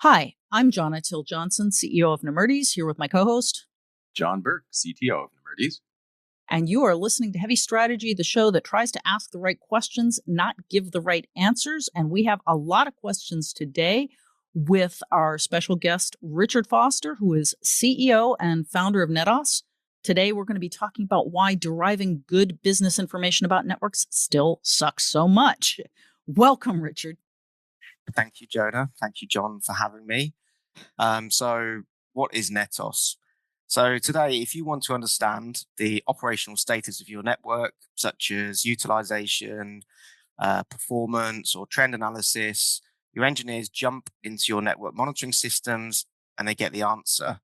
Hi, I'm Johna Johnson, CEO of Nemertes, here with my co-host. John Burke, CTO of Nemertes. And you are listening to Heavy Strategy, the show that tries to ask the right questions, not give the right answers. And we have a lot of questions today with our special guest, Richard Foster, who is CEO and founder of Netos. Today, we're going to be talking about why deriving good business information about networks still sucks so much. Welcome, Richard. Thank you, Jonah. Thank you, John, for having me. So what is Netos? So today, if you want to understand the operational status of your network, such as utilization, performance, or trend analysis, your engineers jump into your network monitoring systems and they get the answer.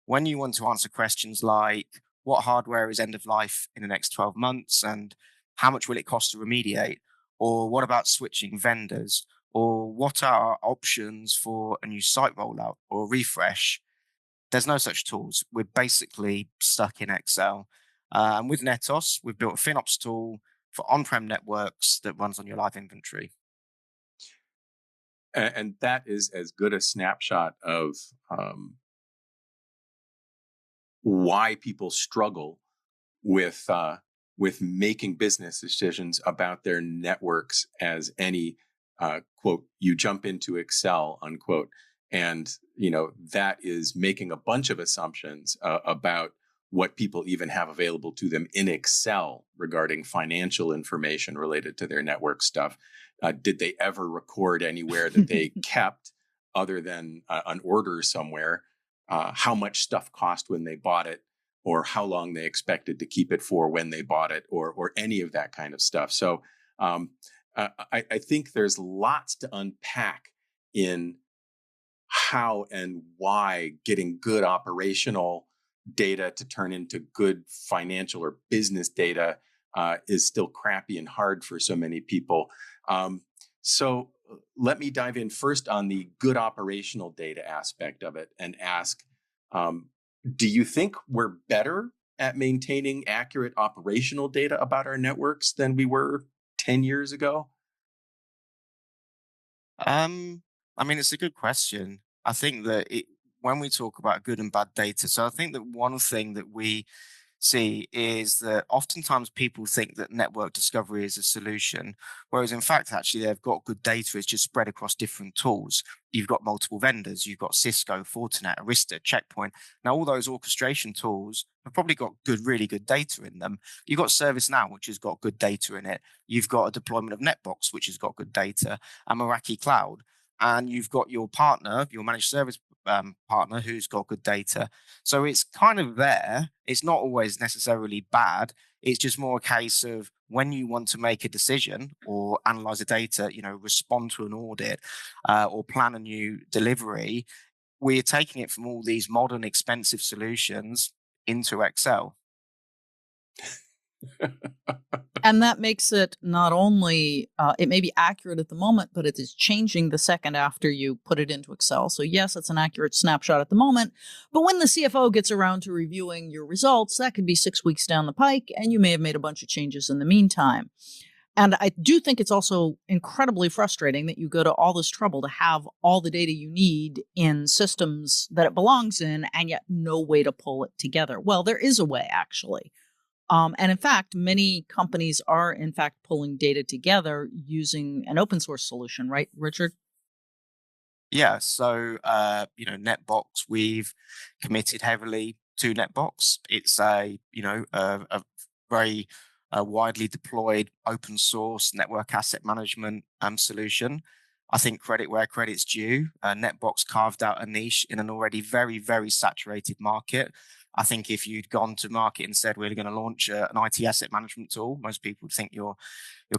When you want to answer questions like, what hardware is end of life in the next 12 months and how much will it cost to remediate? Or what about switching vendors? Or what are our options for a new site rollout or refresh? There's no such tools. We're basically stuck in Excel. And with Netos, we've built a FinOps tool for on-prem networks that runs on your live inventory. And that is as good a snapshot of why people struggle with making business decisions about their networks as any quote, you jump into Excel, unquote. And, that is making a bunch of assumptions about what people even have available to them in Excel regarding financial information related to their network stuff. Did they ever record anywhere that they kept other than an order somewhere? How much stuff cost when they bought it, or how long they expected to keep it for when they bought it, or any of that kind of stuff. So I think there's lots to unpack in how and why getting good operational data to turn into good financial or business data is still crappy and hard for so many people. So let me dive in first on the good operational data aspect of it and ask, do you think we're better at maintaining accurate operational data about our networks than we were 10 years ago? It's a good question. I think that when we talk about good and bad data, so I think that one thing that we see is that oftentimes people think that network discovery is a solution, whereas in fact, actually, they've got good data. It's just spread across different tools. You've got multiple vendors. You've got Cisco, Fortinet, Arista, Checkpoint. Now, all those orchestration tools have probably got really good data in them. You've got ServiceNow, which has got good data in it. You've got a deployment of NetBox, which has got good data, and Meraki Cloud. And you've got your partner, your managed service partner, who's got good data. So it's kind of there. It's not always necessarily bad. It's just more a case of when you want to make a decision or analyze the data, respond to an audit or plan a new delivery, we're taking it from all these modern, expensive solutions into Excel. And that makes it not only, it may be accurate at the moment, but it is changing the second after you put it into Excel. So yes, it's an accurate snapshot at the moment, but when the CFO gets around to reviewing your results, that could be 6 weeks down the pike, and you may have made a bunch of changes in the meantime. And I do think it's also incredibly frustrating that you go to all this trouble to have all the data you need in systems that it belongs in, and yet no way to pull it together. Well, there is a way, actually. And in fact, many companies are, in fact, pulling data together using an open source solution, right, Richard? Yeah. So, NetBox, we've committed heavily to NetBox. It's a very widely deployed open source network asset management solution. I think credit where credit's due. NetBox carved out a niche in an already very, very saturated market. I think if you'd gone to market and said we're going to launch an IT asset management tool, most people would think you're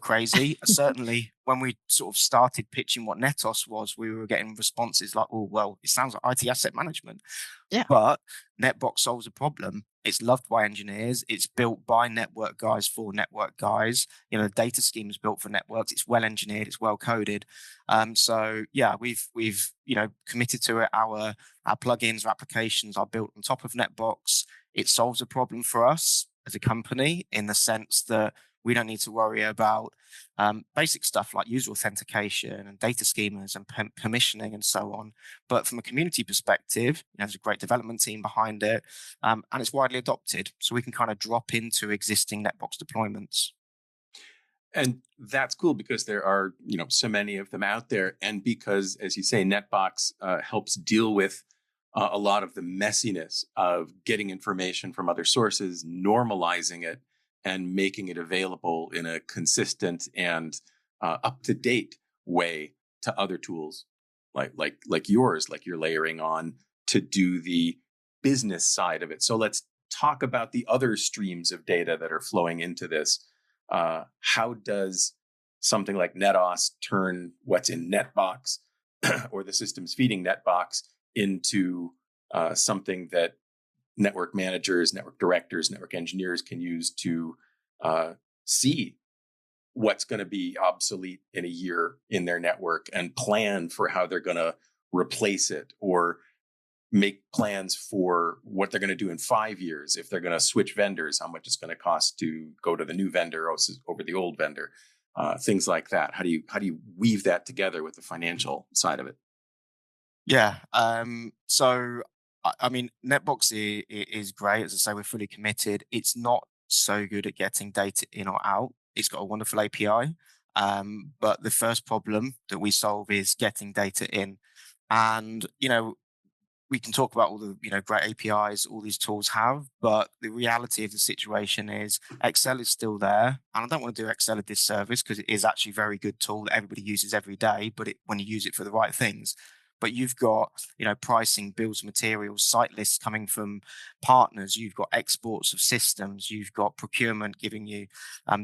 crazy. Certainly, when we sort of started pitching what Netos was, we were getting responses like, "Oh, well, it sounds like IT asset management." Yeah. But NetBox solves a problem. It's loved by engineers. It's built by network guys for network guys. The data scheme is built for networks. It's well engineered. It's well coded. So yeah, we've committed to it. Our plugins or applications are built on top of NetBox. It solves a problem for us as a company in the sense that We don't need to worry about basic stuff like user authentication and data schemas and permissioning and so on. But from a community perspective, there's a great development team behind it, and it's widely adopted. So we can kind of drop into existing NetBox deployments. And that's cool because there are, so many of them out there. And because, as you say, NetBox helps deal with a lot of the messiness of getting information from other sources, normalizing it, and making it available in a consistent and up-to-date way to other tools like yours, like you're layering on to do the business side of it. So let's talk about the other streams of data that are flowing into this. How does something like Netos turn what's in NetBox or the systems feeding NetBox into something that network managers, network directors, network engineers can use to see what's going to be obsolete in a year in their network and plan for how they're going to replace it, or make plans for what they're going to do in 5 years. If they're going to switch vendors, how much it's going to cost to go to the new vendor over the old vendor, things like that. How do you weave that together with the financial side of it? Yeah. So, I mean, NetBox is great. As I say, we're fully committed. It's not so good at getting data in or out. It's got a wonderful API. But the first problem that we solve is getting data in. And, we can talk about all the great APIs all these tools have, but the reality of the situation is Excel is still there, and I don't want to do Excel a disservice because it is actually a very good tool that everybody uses every day. But when you use it for the right things, but you've got pricing, bills of materials, site lists coming from partners. You've got exports of systems. You've got procurement giving you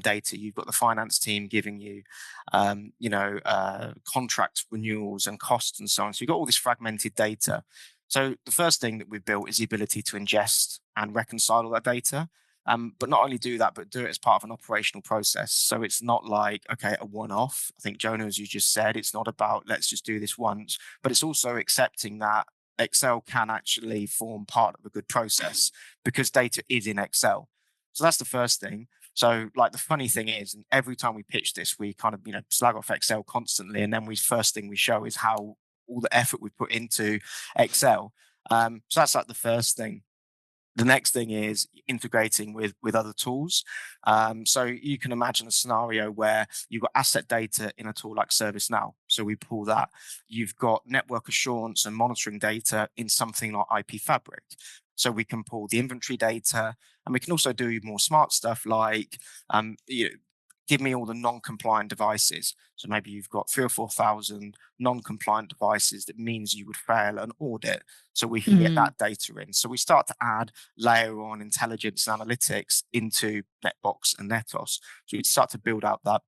data. You've got the finance team giving you contract renewals and costs and so on. So you've got all this fragmented data. So the first thing that we've built is the ability to ingest and reconcile all that data. But not only do that, but do it as part of an operational process. So it's not like, okay, a one-off. I think, Jonah, as you just said, it's not about let's just do this once, but it's also accepting that Excel can actually form part of a good process because data is in Excel. So that's the first thing. So like the funny thing is, and every time we pitch this, we kind of, slag off Excel constantly. And then first thing we show is how all the effort we put into Excel. So that's like the first thing. The next thing is integrating with other tools. So you can imagine a scenario where you've got asset data in a tool like ServiceNow. So we pull that. You've got network assurance and monitoring data in something like IP Fabric. So we can pull the inventory data, and we can also do more smart stuff like give me all the non-compliant devices. So maybe you've got 3,000 or 4,000 non-compliant devices that means you would fail an audit. So we can get that data in. So we start to add layer on intelligence and analytics into NetBox and Netos. So we start to build out that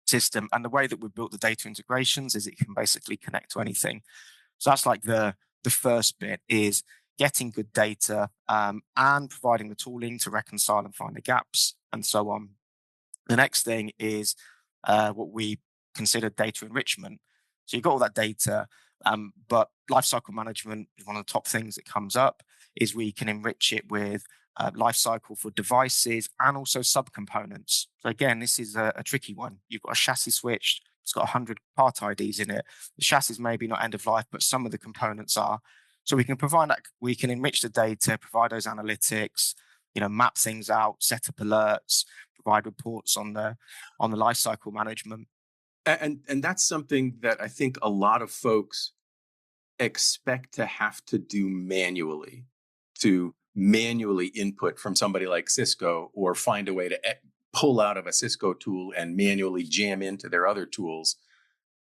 system. And the way that we've built the data integrations is it can basically connect to anything. So that's like the first bit is getting good data and providing the tooling to reconcile and find the gaps and so on. The next thing is what we consider data enrichment. So you've got all that data, but lifecycle management is one of the top things that comes up, is we can enrich it with lifecycle for devices and also subcomponents. So again, this is a tricky one. You've got a chassis switch. It's got 100 part IDs in it. The chassis is maybe not end of life, but some of the components are. So we can provide that. We can enrich the data, provide those analytics, map things out, set up alerts, provide reports on the lifecycle management. And that's something that I think a lot of folks expect to have to do manually, to manually input from somebody like Cisco, or find a way to pull out of a Cisco tool and manually jam into their other tools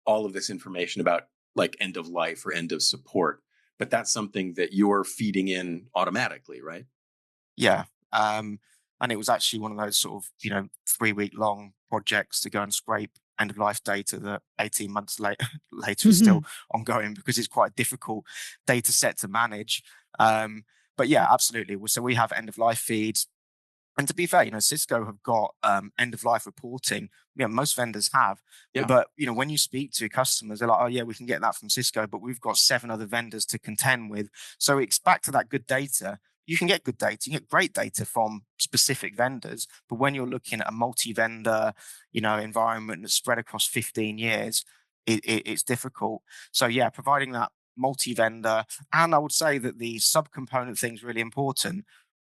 all of this information about like end of life or end of support. But that's something that you're feeding in automatically, right? Yeah. And it was actually one of those sort of, 3-week long projects to go and scrape end of life data that 18 months later is still ongoing because it's quite a difficult data set to manage. But yeah, absolutely. So we have end of life feeds. And to be fair, Cisco have got end of life reporting. Most vendors have. Yeah. But when you speak to customers, they're like, "Oh yeah, we can get that from Cisco, but we've got 7 other vendors to contend with." So it's back to that good data. you can get good data, you can get great data from specific vendors, but when you're looking at a multi-vendor, environment that's spread across 15 years, it's difficult. So yeah, providing that multi-vendor, and I would say that the subcomponent thing is really important.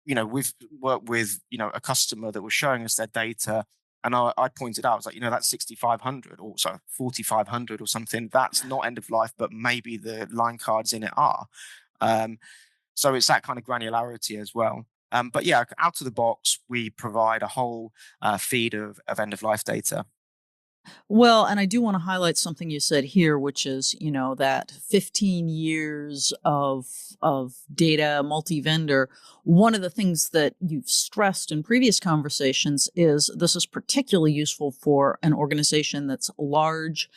We've worked with, a customer that was showing us their data, and I pointed out, I was like, that's 6,500 or sorry, 4,500 or something. That's not end of life, but maybe the line cards in it are. So it's that kind of granularity as well. But yeah, out of the box, we provide a whole feed of end of life data. Well, and I do want to highlight something you said here, which is, that 15 years of data multi-vendor. One of the things that you've stressed in previous conversations is this is particularly useful for an organization that's large,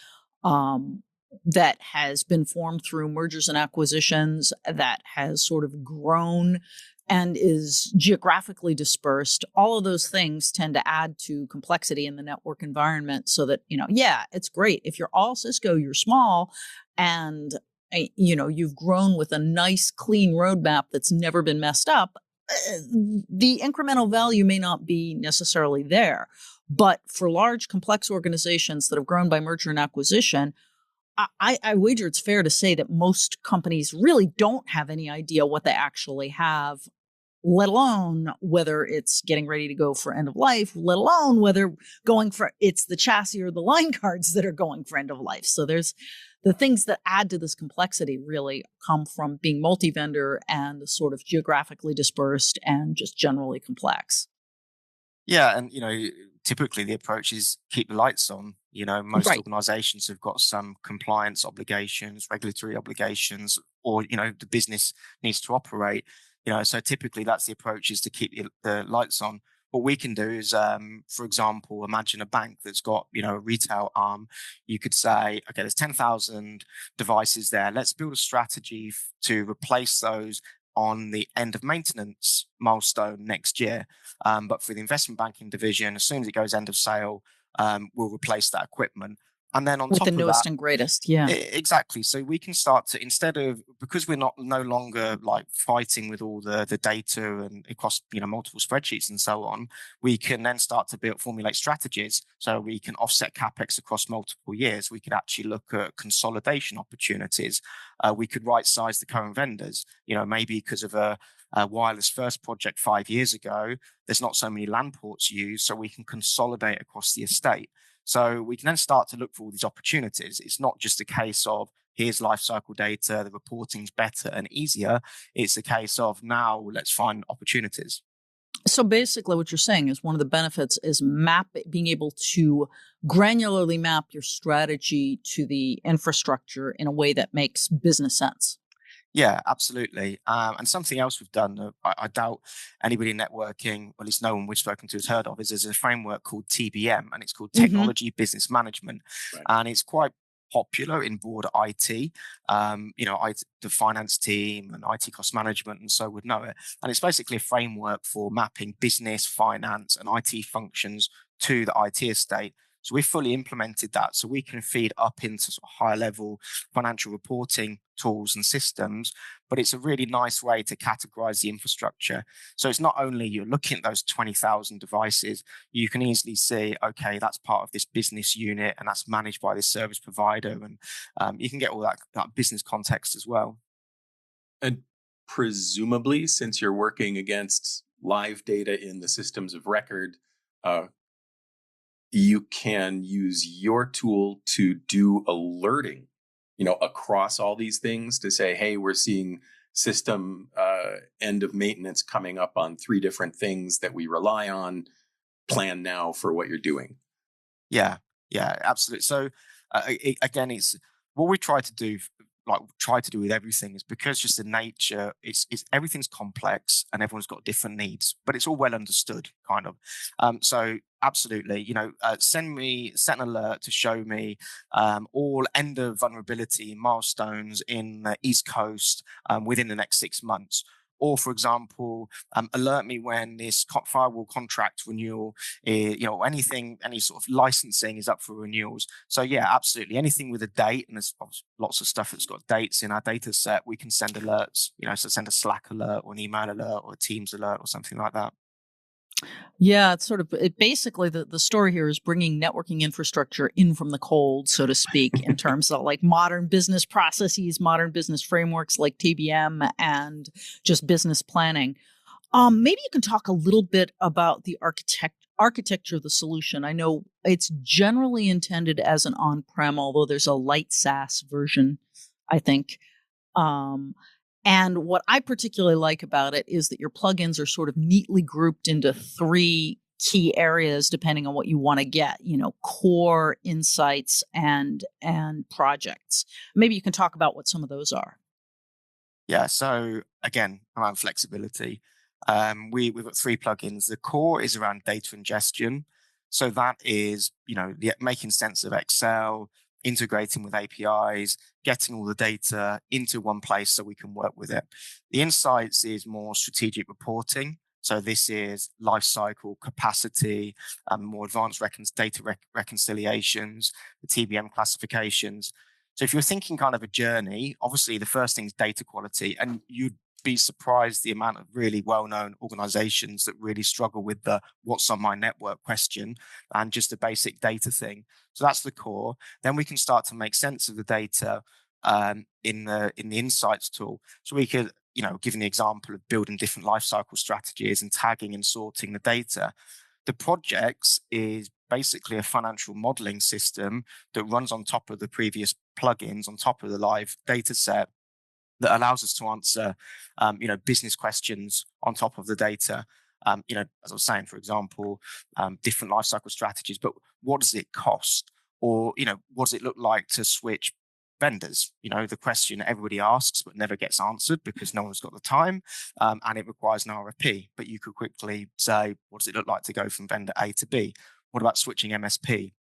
that has been formed through mergers and acquisitions, that has sort of grown and is geographically dispersed. All of those things tend to add to complexity in the network environment, so that, it's great. If you're all Cisco, you're small, and, you've grown with a nice, clean roadmap that's never been messed up. The incremental value may not be necessarily there. But for large, complex organizations that have grown by merger and acquisition, I wager it's fair to say that most companies really don't have any idea what they actually have, let alone whether it's getting ready to go for end of life, let alone whether it's the chassis or the line cards that are going for end of life. So there's the things that add to this complexity really come from being multi-vendor and sort of geographically dispersed and just generally complex. Yeah, and typically the approach is keep the lights on. Most Right. organizations have got some compliance obligations, regulatory obligations, or the business needs to operate. So typically that's the approach, is to keep the lights on. What we can do is, for example, imagine a bank that's got a retail arm. You could say, okay, there's 10,000 devices there. Let's build a strategy to replace those on the end of maintenance milestone next year. But for the investment banking division, as soon as it goes end of sale, we'll replace that equipment. And then on With the top of that, newest and greatest. Yeah. exactly. So we can start to, instead of, because we're no longer like fighting with all the data and across multiple spreadsheets and so on, we can then start to formulate strategies. So we can offset capex across multiple years. We could actually look at consolidation opportunities. We could right size the current vendors. Maybe because of a wireless first project 5 years ago, there's not so many LAN ports used, so we can consolidate across the estate. So we can then start to look for all these opportunities. It's not just a case of here's lifecycle data, the reporting's better and easier. It's a case of now let's find opportunities. So basically what you're saying is one of the benefits is being able to granularly map your strategy to the infrastructure in a way that makes business sense. Yeah, absolutely. And something else we've done, I doubt anybody in networking, or at least no one we've spoken to has heard of, is there's a framework called TBM, and it's called Mm-hmm. Technology Business Management. Right. And it's quite popular in broader IT. The finance team and IT cost management and so would know it. And it's basically a framework for mapping business, finance, and IT functions to the IT estate. So we've fully implemented that, so we can feed up into sort of higher level financial reporting tools and systems, but it's a really nice way to categorize the infrastructure. So it's not only you're looking at those 20,000 devices, you can easily see, okay, that's part of this business unit and that's managed by this service provider. And you can get all that business context as well. And presumably, since you're working against live data in the systems of record, you can use your tool to do alerting, across all these things to say, hey, we're seeing system end of maintenance coming up on 3 different things that we rely on. Plan now for what you're doing. Yeah, absolutely. So again, it's what we try to do with everything, is because just the nature, it's everything's complex and everyone's got different needs, but it's all well understood, kind of. So absolutely, set an alert to show me all end of vulnerability milestones in the East Coast within the next 6 months. Or, for example, alert me when this firewall contract renewal, any sort of licensing is up for renewals. So yeah, absolutely. Anything with a date, and there's lots of stuff that's got dates in our data set, we can send alerts, so send a Slack alert or an email alert or a Teams alert or something like that. Yeah, it's basically the story here is bringing networking infrastructure in from the cold, so to speak, in terms of like modern business processes, modern business frameworks like TBM, and just business planning. Maybe you can talk a little bit about the architecture of the solution. I know it's generally intended as an on-prem, although there's a light SaaS version, I think. And what I particularly like about it is that your plugins are sort of neatly grouped into 3 key areas, depending on what you want to get, core, insights, and projects. Maybe you can talk about what some of those are. Yeah. So again, around flexibility, we've got 3 plugins. The core is around data ingestion. So that is, making sense of Excel, integrating with APIs, getting all the data into one place so we can work with it. The insights is more strategic reporting. So this is lifecycle capacity, more advanced data reconciliations, the TBM classifications. So if you're thinking kind of a journey, obviously the first thing is data quality, and you'd be surprised the amount of really well-known organizations that really struggle with the what's on my network question and just a basic data thing. So that's the core. Then we can start to make sense of the data in the insights tool. So we could, give an example of building different lifecycle strategies and tagging and sorting the data. The projects is basically a financial modeling system that runs on top of the previous plugins, on top of the live data set, that allows us to answer, business questions on top of the data. As I was saying, for example, different lifecycle strategies, but what does it cost? Or, what does it look like to switch vendors? The question everybody asks but never gets answered because no one's got the time, and it requires an RFP. But you could quickly say, what does it look like to go from vendor A to B? What about switching MSP?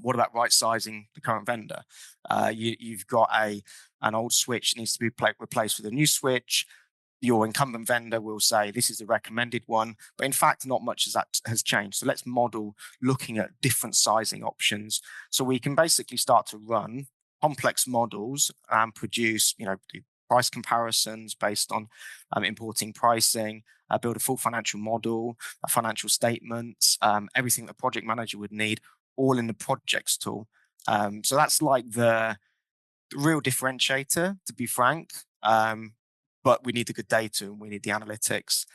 What about right sizing the current vendor? You've got an old switch needs to be replaced with a new switch. Your incumbent vendor will say this is the recommended one, but in fact, not much has changed. So let's model looking at different sizing options, so we can basically start to run complex models and produce, price comparisons based on importing pricing, build a full financial model, financial statements, everything the project manager would need, all in the projects tool. So that's like the real differentiator, to be frank. But we need the good data and we need the analytics.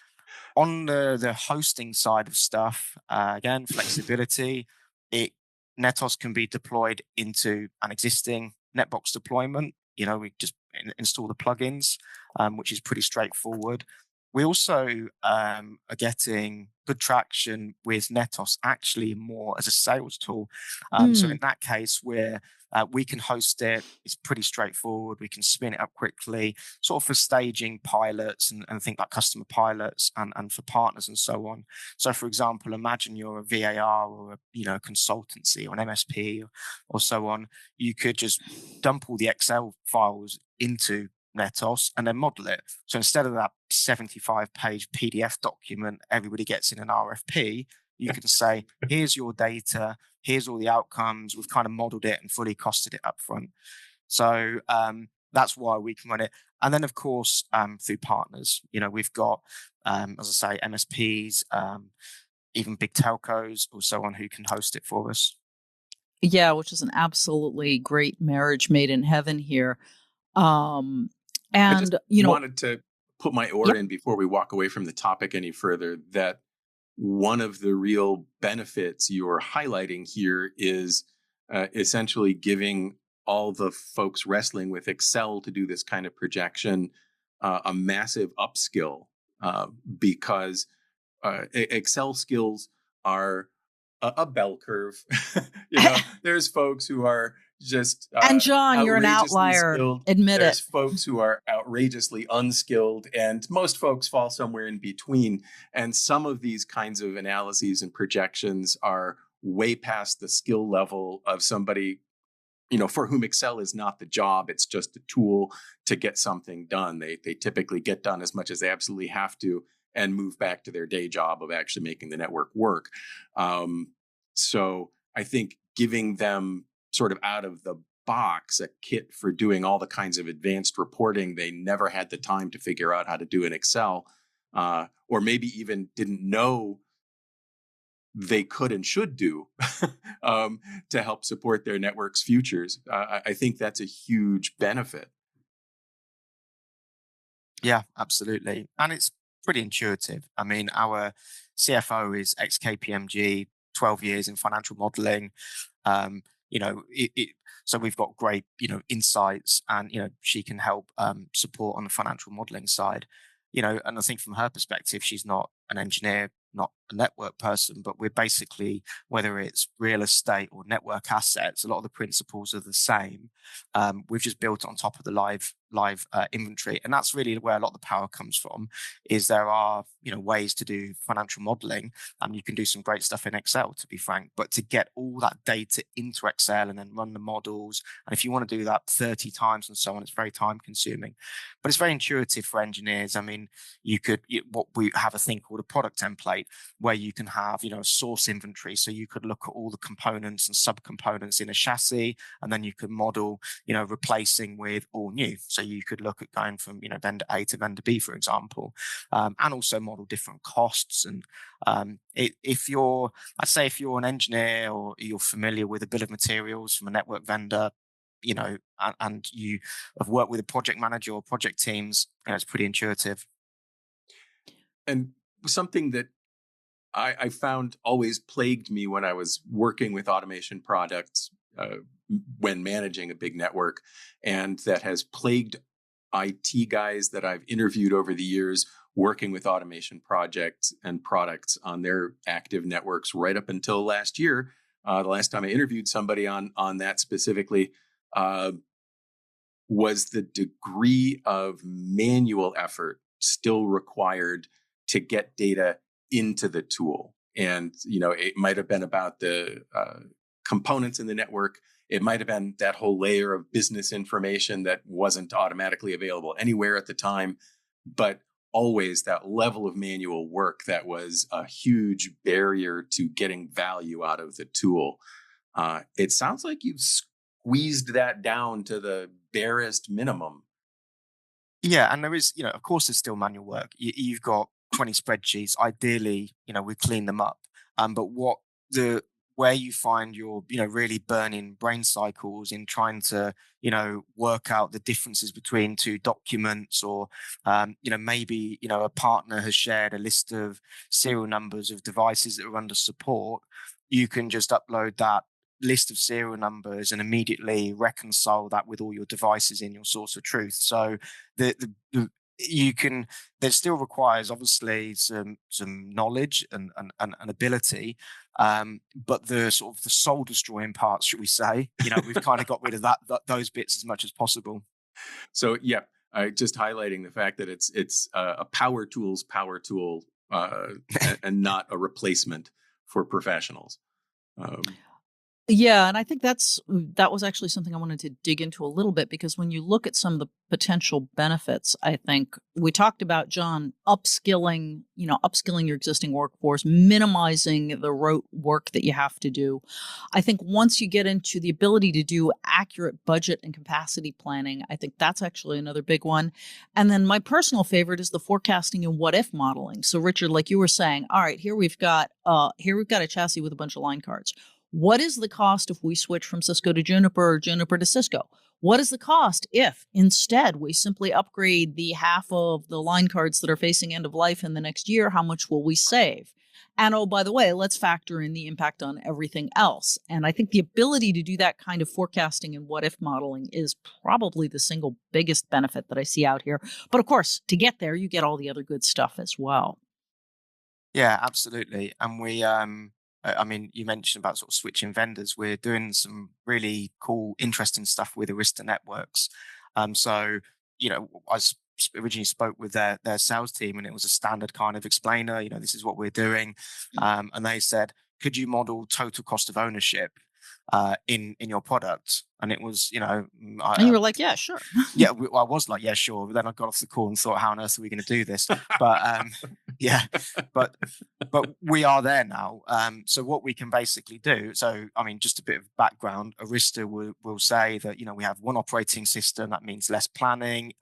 On the hosting side of stuff, again, flexibility. Netos can be deployed into an existing NetBox deployment. We just install the plugins, which is pretty straightforward. We also are getting good traction with Netos, actually more as a sales tool. So in that case, we can host it. It's pretty straightforward. We can spin it up quickly, sort of for staging pilots and think like customer pilots and for partners and so on. So, for example, imagine you're a VAR or a consultancy or an MSP or so on. You could just dump all the Excel files into Netos and then model it. So instead of that 75-page PDF document everybody gets in an RFP, you can say, here's your data, here's all the outcomes. We've kind of modeled it and fully costed it up front. So that's why we can run it. And then, of course, through partners, we've got, as I say, MSPs, even big telcos or so on who can host it for us. Yeah, which is an absolutely great marriage made in heaven here. I just wanted to put my oar in before we walk away from the topic any further, that one of the real benefits you're highlighting here is essentially giving all the folks wrestling with Excel to do this kind of projection a massive upskill, because Excel skills are a bell curve. There's folks who are just and John, you're an outlier. Skilled. Admit There's it. folks who are outrageously unskilled, and most folks fall somewhere in between. And some of these kinds of analyses and projections are way past the skill level of somebody for whom Excel is not the job, it's just a tool to get something done. They typically get done as much as they absolutely have to and move back to their day job of actually making the network work. So I think giving them sort of out of the box a kit for doing all the kinds of advanced reporting they never had the time to figure out how to do in Excel, or maybe even didn't know they could and should do to help support their network's futures. I think that's a huge benefit. Yeah, absolutely. And it's pretty intuitive. I mean, our CFO is ex-KPMG, 12 years in financial modeling. So we've got great, insights, and, she can help support on the financial modeling side. And I think from her perspective, she's not an engineer, not a network person, but we're basically, whether it's real estate or network assets, a lot of the principles are the same. We've just built it on top of the live inventory, and that's really where a lot of the power comes from. Is there are ways to do financial modeling, and you can do some great stuff in Excel, to be frank, but to get all that data into Excel and then run the models, and if you want to do that 30 times and so on, it's very time consuming. But it's very intuitive for engineers. I mean, what we have a thing called a product template, where you can have a source inventory, so you could look at all the components and subcomponents in a chassis, and then you could model replacing with all new. So you could look at going from vendor A to vendor B, for example, and also model different costs. And if you're an engineer, or you're familiar with a bill of materials from a network vendor, and you have worked with a project manager or project teams, it's pretty intuitive. And something that I found always plagued me when I was working with automation products, when managing a big network, and that has plagued IT guys that I've interviewed over the years working with automation projects and products on their active networks right up until last year. The last time I interviewed somebody on that specifically, was the degree of manual effort still required to get data into the tool. And, it might have been about the components in the network. It might have been that whole layer of business information that wasn't automatically available anywhere at the time, but always that level of manual work that was a huge barrier to getting value out of the tool. It sounds like you've squeezed that down to the barest minimum. Yeah, and there is, of course, there's still manual work. You've got 20 spreadsheets. Ideally, we clean them up. But where you find your, really burning brain cycles in trying to, work out the differences between two documents, or, maybe, a partner has shared a list of serial numbers of devices that are under support. You can just upload that list of serial numbers and immediately reconcile that with all your devices in your source of truth. So there still requires, obviously, some knowledge and ability, but the sort of the soul destroying parts, should we say, we've kind of got rid of those bits as much as possible. So yeah, just highlighting the fact that it's a power tool, and not a replacement for professionals. Yeah, and I think that was actually something I wanted to dig into a little bit, because when you look at some of the potential benefits, I think we talked about, John, upskilling your existing workforce, minimizing the rote work that you have to do. I think once you get into the ability to do accurate budget and capacity planning, I think that's actually another big one. And then my personal favorite is the forecasting and what if modeling. So Richard, like you were saying, all right, here we've got a chassis with a bunch of line cards. What is the cost if we switch from Cisco to Juniper, or Juniper to Cisco? What is the cost if instead we simply upgrade the half of the line cards that are facing end of life in the next year? How much will we save? And oh, by the way, let's factor in the impact on everything else. And I think the ability to do that kind of forecasting and what if modeling is probably the single biggest benefit that I see out here. But of course, to get there, you get all the other good stuff as well. Yeah, absolutely. And I mean, you mentioned about sort of switching vendors. We're doing some really cool, interesting stuff with Arista Networks. So, I originally spoke with their sales team, and it was a standard kind of explainer. This is what we're doing, and they said, "Could you model total cost of ownership in your product?" And it was, And you were like, yeah, sure. yeah, I was like, yeah, sure. But then I got off the call and thought, how on earth are we going to do this? But yeah, but we are there now. So what we can basically do, so I mean, just a bit of background, Arista will say that, we have one operating system. That means less planning.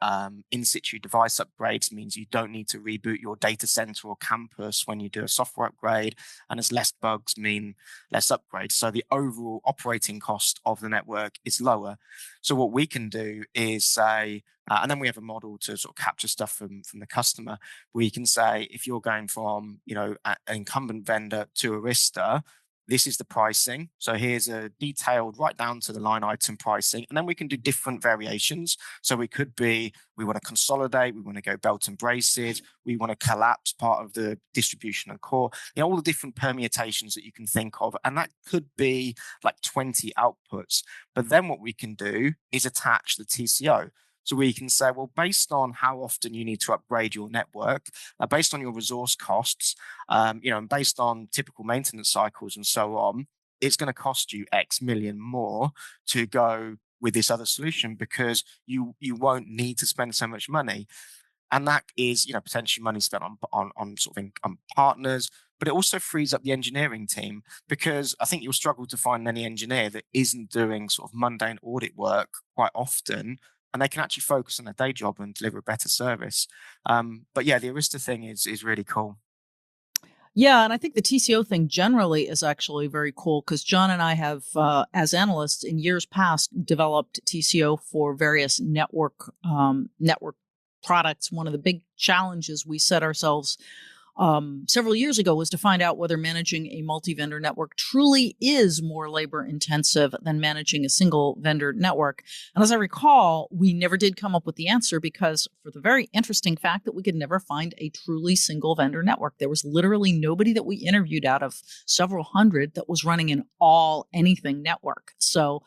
In situ device upgrades means you don't need to reboot your data center or campus when you do a software upgrade. And as less bugs mean less upgrades. So the overall operating cost of the network is lower. So what we can do is say, and then we have a model to sort of capture stuff from the customer. We can say, if you're going from, an incumbent vendor to Arista, this is the pricing. So here's a detailed right down to the line item pricing. And then we can do different variations. So we could be, we want to consolidate, we want to go belt and braces, we want to collapse part of the distribution and core, all the different permutations that you can think of. And that could be like 20 outputs. But then what we can do is attach the TCO. So we can say, well, based on how often you need to upgrade your network, based on your resource costs, and based on typical maintenance cycles and so on, it's going to cost you X million more to go with this other solution because you won't need to spend so much money. And that is, potentially money spent on sort of on partners, but it also frees up the engineering team because I think you'll struggle to find any engineer that isn't doing sort of mundane audit work quite often, and they can actually focus on their day job and deliver a better service. But yeah, the Arista thing is really cool. Yeah, and I think the TCO thing generally is actually very cool because John and I have, as analysts in years past, developed TCO for various network products. One of the big challenges we set ourselves several years ago was to find out whether managing a multi-vendor network truly is more labor intensive than managing a single vendor network. And as I recall, we never did come up with the answer because for the very interesting fact that we could never find a truly single vendor network. There was literally nobody that we interviewed out of several hundred that was running an all anything network. So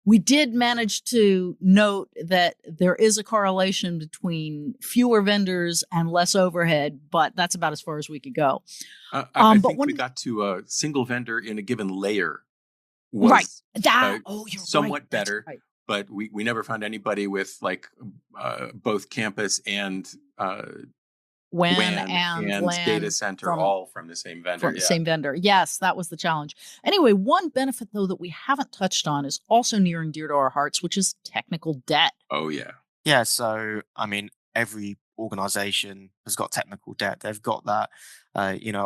we did manage to note that there is a correlation between fewer vendors and less overhead, but that's about as far as we could go. I think we got to a single vendor in a given layer was right. somewhat better, right. But we never found anybody with like both campus and WAN and LAN data center all from the same vendor. From the same vendor. Yes, that was the challenge. Anyway, one benefit, though, that we haven't touched on is also near and dear to our hearts, which is technical debt. Oh, yeah. Yeah, so, I mean, every organization has got technical debt. They've got that,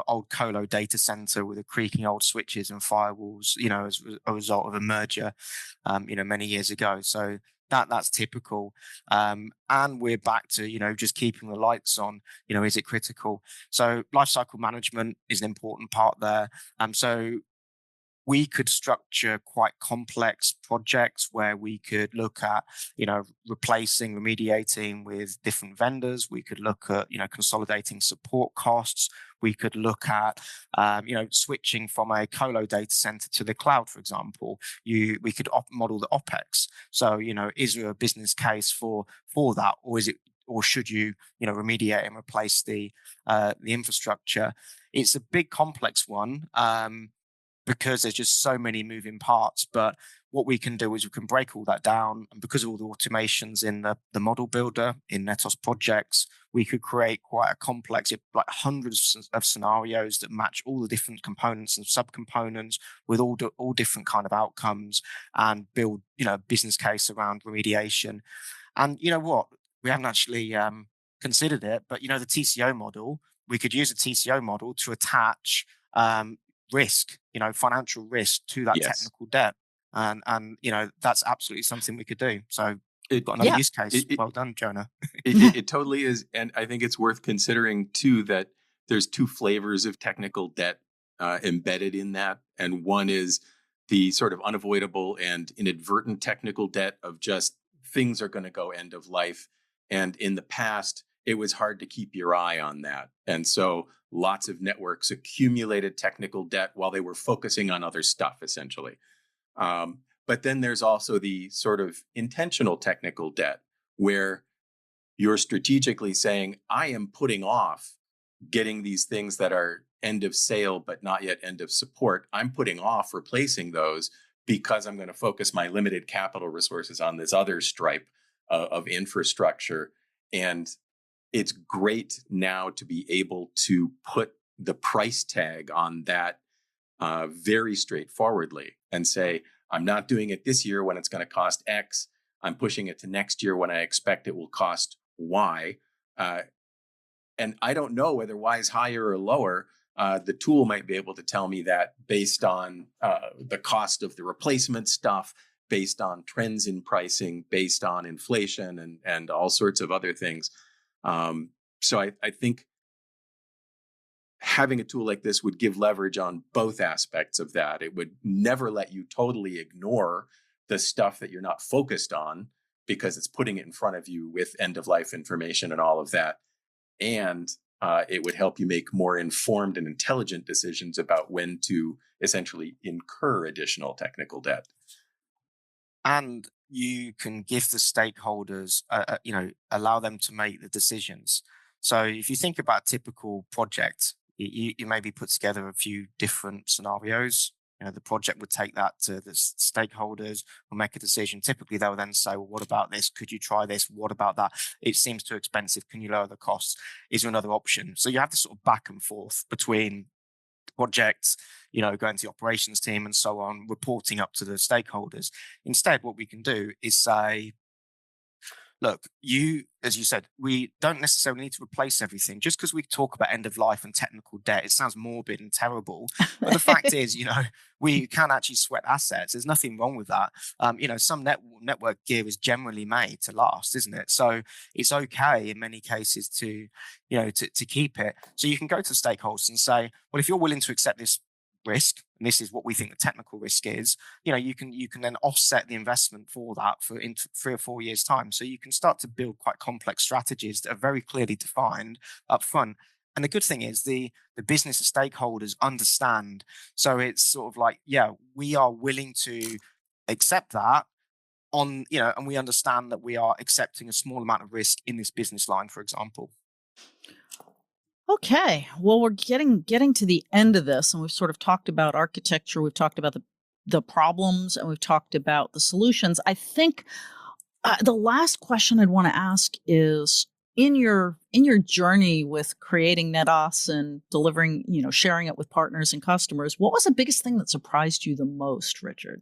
old colo data center with the creaking old switches and firewalls, as a result of a merger, many years ago. So that's typical. And we're back to, just keeping the lights on, is it critical? So lifecycle management is an important part there. So we could structure quite complex projects where we could look at, replacing, remediating with different vendors. We could look at, consolidating support costs. We could look at, switching from a colo data center to the cloud, for example. We could model the OpEx. So, is there a business case for that, or should you, remediate and replace the infrastructure? It's a big, complex one. Because there's just so many moving parts. But what we can do is we can break all that down. And because of all the automations in the model builder, in Netos projects, we could create quite a complex, like hundreds of scenarios that match all the different components and subcomponents with all different kind of outcomes and build, a business case around remediation. And you know what? We haven't actually considered it, but, the TCO model, we could use a TCO model to attach risk, financial risk to that technical debt. And that's absolutely something we could do. So we've got another use case. Well done, Jonah. It totally is. And I think it's worth considering too, that there's two flavors of technical debt embedded in that. And one is the sort of unavoidable and inadvertent technical debt of just things are going to go end of life. And in the past, it was hard to keep your eye on that. And so lots of networks accumulated technical debt while they were focusing on other stuff, essentially. But then there's also the sort of intentional technical debt where you're strategically saying, I am putting off getting these things that are end of sale, but not yet end of support. I'm putting off replacing those because I'm going to focus my limited capital resources on this other stripe of infrastructure. And it's great now to be able to put the price tag on that very straightforwardly and say, I'm not doing it this year when it's going to cost X. I'm pushing it to next year when I expect it will cost Y. And I don't know whether Y is higher or lower. The tool might be able to tell me that based on the cost of the replacement stuff, based on trends in pricing, based on inflation and all sorts of other things. So I think having a tool like this would give leverage on both aspects of that. It would never let you totally ignore the stuff that you're not focused on because it's putting it in front of you with end of life information and all of that. And it would help you make more informed and intelligent decisions about when to essentially incur additional technical debt. And you can give the stakeholders, allow them to make the decisions. So if you think about a typical project, you maybe put together a few different scenarios. The project would take that to the stakeholders, will make a decision. Typically, they'll then say, well, what about this? Could you try this? What about that? It seems too expensive. Can you lower the costs? Is there another option? So you have this sort of back and forth between projects, going to the operations team and so on, reporting up to the stakeholders. Instead, what we can do is say, look, as you said, we don't necessarily need to replace everything. Just because we talk about end of life and technical debt, it sounds morbid and terrible. But the fact is, we can actually sweat assets. There's nothing wrong with that. Some network gear is generally made to last, isn't it? So it's okay in many cases to keep it. So you can go to stakeholders and say, well, if you're willing to accept this risk, and this is what we think the technical risk is, you can then offset the investment for that for in 3 or 4 years time. So you can start to build quite complex strategies that are very clearly defined up front. And the good thing is the business stakeholders understand. So it's sort of like, we are willing to accept that and we understand that we are accepting a small amount of risk in this business line, for example. Okay, well, we're getting to the end of this, and we've sort of talked about architecture, we've talked about the problems, and we've talked about the solutions. I think the last question I'd want to ask is, in your journey with creating Netos and delivering, sharing it with partners and customers, what was the biggest thing that surprised you the most, Richard?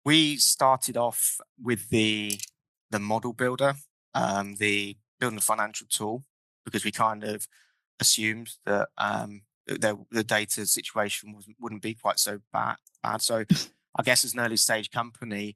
We started off with the model builder, the building a financial tool, because we kind of assumed that the data situation wouldn't be quite so bad. So I guess as an early stage company,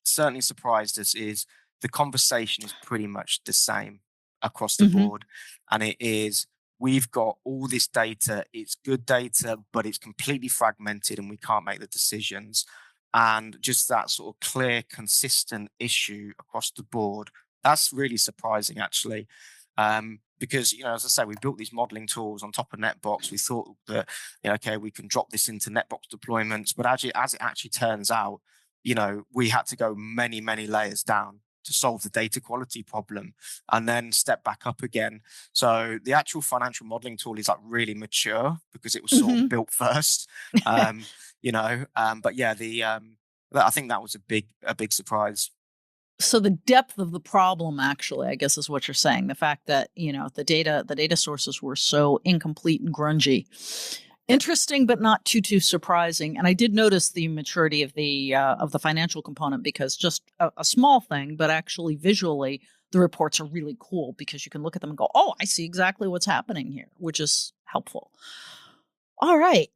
certainly surprised us is the conversation is pretty much the same across the board. And it is, we've got all this data, it's good data, but it's completely fragmented and we can't make the decisions. And just that sort of clear, consistent issue across the board, that's really surprising, actually. Because, as I say, we built these modeling tools on top of NetBox. We thought that, okay, we can drop this into NetBox deployments. But as it actually turns out, we had to go many, many layers down to solve the data quality problem and then step back up again. So the actual financial modeling tool is like really mature because it was sort of built first, but yeah, I think that was a big surprise. So the depth of the problem, actually, I guess, is what you're saying. The fact that, the data sources were so incomplete and grungy. Interesting, but not too surprising. And I did notice the maturity of the financial component, because just a small thing, but actually visually, the reports are really cool because you can look at them and go, oh, I see exactly what's happening here, which is helpful. All right.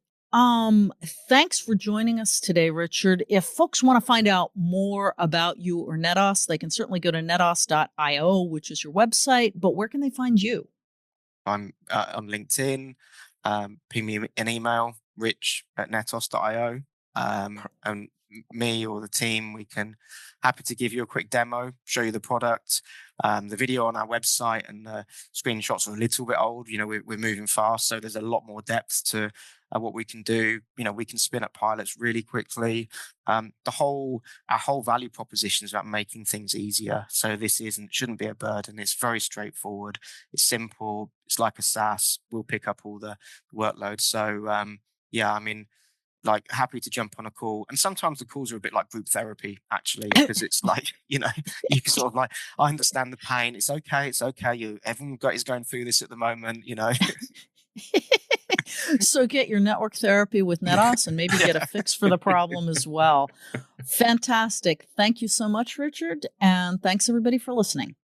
Thanks for joining us today, Richard. If folks want to find out more about you or Netos, they can certainly go to netos.io, which is your website, but where can they find you? I'm on LinkedIn. Ping me an email, rich@netos.io. And me or the team, we can happy to give you a quick demo, show you the product. The video on our website and the screenshots are a little bit old. We're moving fast, so there's a lot more depth to what we can do. We can spin up pilots really quickly. Our whole value proposition is about making things easier. So this shouldn't be a burden. It's very straightforward. It's simple. It's like a SaaS. We'll pick up all the workload. So like happy to jump on a call. And sometimes the calls are a bit like group therapy, actually, because it's like, you know, you can sort of like, I understand the pain. It's okay. It's okay. Everyone is going through this at the moment, you know. So get your network therapy with Netos and maybe get a fix for the problem as well. Fantastic. Thank you so much, Richard. And thanks everybody for listening.